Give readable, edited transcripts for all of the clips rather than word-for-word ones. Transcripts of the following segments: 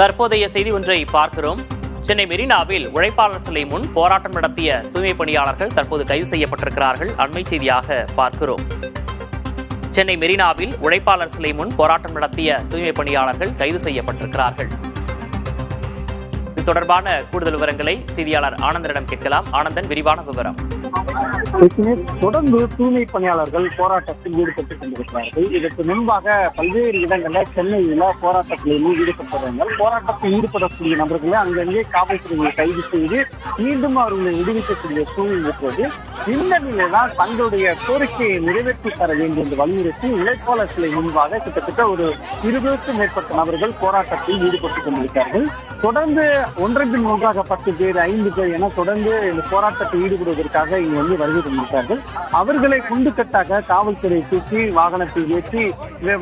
தற்போதைய செய்தி ஒன்றை பார்க்கிறோம். சென்னை மெரினாவில் உழைப்பாளர் சிலை முன் போராட்டம் நடத்திய தூய்மை பணியாளர்கள் தற்போது கைது செய்யப்பட்டிருக்கிறார்கள். அண்மை செய்தியாக பார்க்கிறோம். சென்னை மெரினாவில் உழைப்பாளர் சிலை முன் போராட்டம் நடத்திய தூய்மை பணியாளர்கள் கைது செய்யப்பட்டிருக்கிறார்கள். இது தொடர்பான கூடுதல் விவரங்களை செய்தியாளர் ஆனந்தனிடம் கேட்கலாம். ஆனந்தன், விரிவான விவரம். தொடர்ந்து தூய்மை பணியாளர்கள் போராட்டத்தில் ஈடுபட்டுக் கொண்டிருக்கிறார்கள். இதற்கு முன்பாக பல்வேறு இடங்களில் சென்னையில போராட்டத்தில் ஈடுபட்டவர்கள், போராட்டத்தில் ஈடுபடக்கூடிய நபர்களை அங்கங்கே காவல்துறையை கைது செய்து மீண்டும் அவர்களை விடுவிக்கக்கூடிய சூழ்நிலை இருக்கிறது. இந்த நிலையில்தான் தங்களுடைய கோரிக்கையை நிறைவேற்றி தர வேண்டும் என்று வலியுறுத்தி உழைப்பாளர் சிலை முன்பாக கிட்டத்தட்ட ஒரு 20க்கும் மேற்பட்ட நபர்கள் போராட்டத்தில் ஈடுபட்டுக் கொண்டிருக்கிறார்கள். தொடர்ந்து ஒன்றன் பின் ஒன்றாக 10 பேர் 5 பேர் என தொடர்ந்து இந்த போராட்டத்தில் ஈடுபடுவதற்காக இங்கு வருகை தந்திருக்கிறார்கள். அவர்களை குண்டு கட்டாக காவல்துறை தூக்கி வாகனத்தை ஏற்றி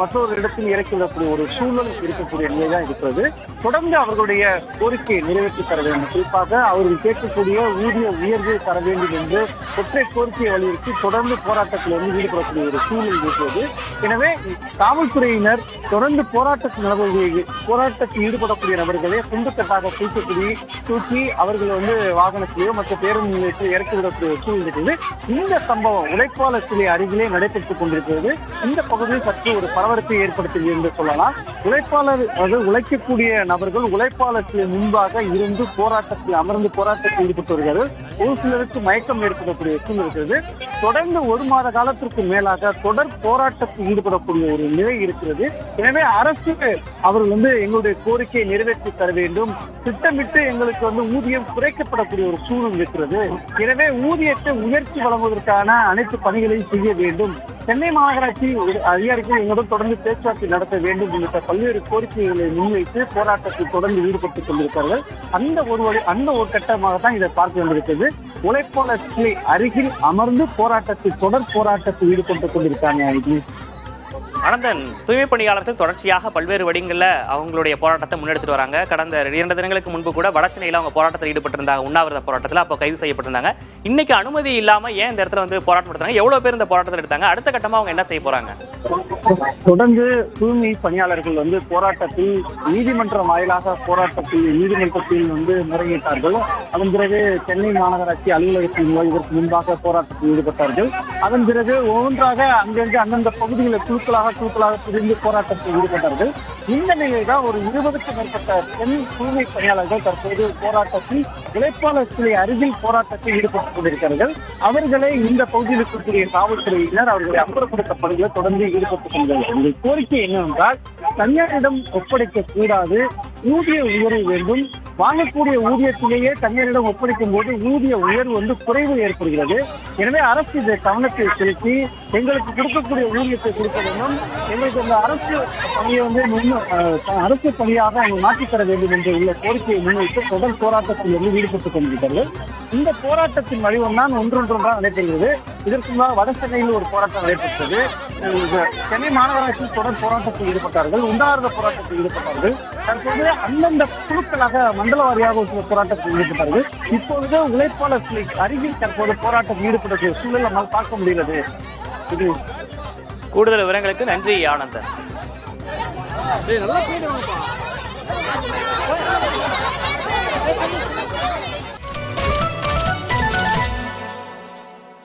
மற்றொரு இடத்தில் இறக்கி விடக்கூடிய ஒரு சூழல் இருக்கக்கூடிய நிலைதான் இருக்கிறது. தொடர்ந்து அவர்களுடைய கோரிக்கையை நிறைவேற்றி தர வேண்டும், குறிப்பாக அவர்கள் கேட்கக்கூடிய ஊதிய உயர்வு தர வேண்டும் என்று ஒற்றை கோரிக்கையை வலியுறுத்தி தொடர்ந்து போராட்டத்தில் ஈடுபடக்கூடிய ஒரு சூழல் இருக்கிறது. எனவே காவல்துறையினர் தொடர்ந்து போராட்டத்தில் ஈடுபடக்கூடிய நபர்களை குண்டு கட்டாக தூக்கி அவர்கள் வாகனத்திலேயோ மற்ற பேருந்து நிலையத்தில் இறக்கிவிடக்கூடிய சூழல் இருக்கிறது. இந்த சம்பவம் உழைப்பாளர் சிலை அருகிலே நடைபெற்றுக் கொண்டிருக்கிறது. இந்த பகுதியில் சற்று ஒரு பரபரப்பை ஏற்படுத்தியது என்று சொல்லலாம். உழைக்கக்கூடிய நபர்கள் உழைப்பாளர் சிலை முன்பாக இருந்து போராட்டத்தில் அமர்ந்து போராட்டத்தில் ஈடுபட்டு வருகிறார்கள். ஒரு சிலருக்கு மயக்கம் ஏற்படக்கூடிய சூழல் இருக்கிறது. தொடர்ந்து 1 மாத காலத்திற்கு மேலாக தொடர் போராட்டத்தில் ஈடுபடக்கூடிய ஒரு நிலை இருக்கிறது. எனவே அரசு அவர்கள் எங்களுடைய கோரிக்கையை நிறைவேற்றி தர வேண்டும், திட்டமிட்டு எங்களுக்கு ஊதியம் குறைக்கப்படக்கூடிய ஒரு சூழல் இருக்கிறது. எனவே ஊதியத்தை உயர்த்தி வழங்குவதற்கான அனைத்து பணிகளையும் செய்ய வேண்டும். சென்னை மாநகராட்சி அதிகாரிகள் எங்களுடன் தொடர்ந்து பேச்சுவார்த்தை நடத்த வேண்டும் உள்ளிட்ட பல்வேறு கோரிக்கைகளை முன்வைத்து போராட்டத்தில் தொடர்ந்து ஈடுபட்டுக் கொண்டிருக்கிறார்கள். அந்த ஒரு கட்டமாக தான் இதை பார்க்க வேண்டியிருக்கிறது. உழைப்பாளர் சிலை அருகில் அமர்ந்து தொடர் போராட்டத்தில் ஈடுபட்டுக் கொண்டிருக்காங்க. ஆனந்தன், தூய்மை பணியாளர்கள் தொடர்ச்சியாக பல்வேறு வடிகளில் அவங்களுடைய போராட்டத்தை முன்னெடுத்துட்டு வராங்க. கடந்த 2 தினங்களுக்கு முன்பு கூட வடசென்னையில் அவங்க போராட்டத்தில் ஈடுபட்டிருந்தாங்க, உண்ணாவிரத போராட்டத்தில். அப்போ கைது செய்யப்பட்டிருந்தாங்க. இன்னைக்கு அனுமதி இல்லாம ஏன் இந்த இடத்துல போராட்டம் நடத்துறாங்க? எவ்வளவு பேர் இந்த போராட்டத்தில் எடுத்தாங்க? அடுத்த கட்டமா அவங்க என்ன செய்ய போறாங்க? தொடர்ந்து தூய்மை பணியாளர்கள் போராட்டத்தில் நீதிமன்றம் வாயிலாக நீதிமன்றத்தில் முறையிட்டார்கள். அதன் பிறகு சென்னை மாநகராட்சி அலுவலகத்தில் இதற்கு முன்பாக போராட்டத்தில் ஈடுபட்டார்கள். அதன் பிறகு ஒவ்வொன்றாக அங்கங்கே அந்தந்த பகுதிகளில் குழுக்களாக பிரிந்து போராட்டத்தில் ஈடுபட்டார்கள். இந்த நிலையில்தான் ஒரு 20க்கும் மேற்பட்ட பெண் தூய்மை பணியாளர்கள் தற்போது போராட்டத்தில் உழைப்பாளர் சிலை அருகில் போராட்டத்தில் ஈடுபட்டுக் கொண்டிருக்கிறார்கள். அவர்களை இந்த பகுதியில் இருக்கக்கூடிய காவல்துறையினர் அவர்களை அப்புறப்படுத்தப்படுவதில் தொடர்ந்து ஈடுபட்டுக் கொண்டிருக்கிறார்கள். கோரிக்கை என்னவென்றால், தனியாரிடம் ஒப்படைக்க கூடாது, ஊதிய உயர்வு வேண்டும். வாங்கக்கூடிய ஊதியத்திலேயே தனியாரிடம் ஒப்படைக்கும் போது ஊதிய உயர்வு குறைவு ஏற்படுகிறது. எனவே அரசு இதை கவனத்தை செலுத்தி எங்களுக்கு கொடுக்கக்கூடிய ஊதியத்தை கொடுக்க வேண்டும், எங்களுக்கு இந்த அரசு பணியை அரசு பணியாக மாற்றித்தர வேண்டும் என்று உள்ள கோரிக்கையை முன்வைத்து தொடர் போராட்டத்தில் ஈடுபட்டுக் கொண்டிருக்கிறார்கள். இந்த போராட்டத்தின் வடிவம்தான் ஒன்றொன்றாக நடைபெறுகிறது. இதற்கு முன்பாக வடசென்னையில் ஒரு போராட்டம் நடைபெற்றது. சென்னை மாநகராட்சி தொடர் போராட்டத்தில் ஈடுபட்டார்கள், உண்ணாவிரத போராட்டத்தில் ஈடுபட்டார்கள். தற்போது அந்தந்த குழுக்களாக மண்டல வாரியாக ஒரு போராட்டத்தில் ஈடுபட்டார்கள். இப்பொழுது உழைப்பாளர் சிலை அருகில் தற்போது போராட்டத்தில் ஈடுபட்ட சூழல் நம்மால் பார்க்க முடிகிறது. இது கூடுதல் விவரங்களுக்கு நன்றி ஆனந்தன். நல்லா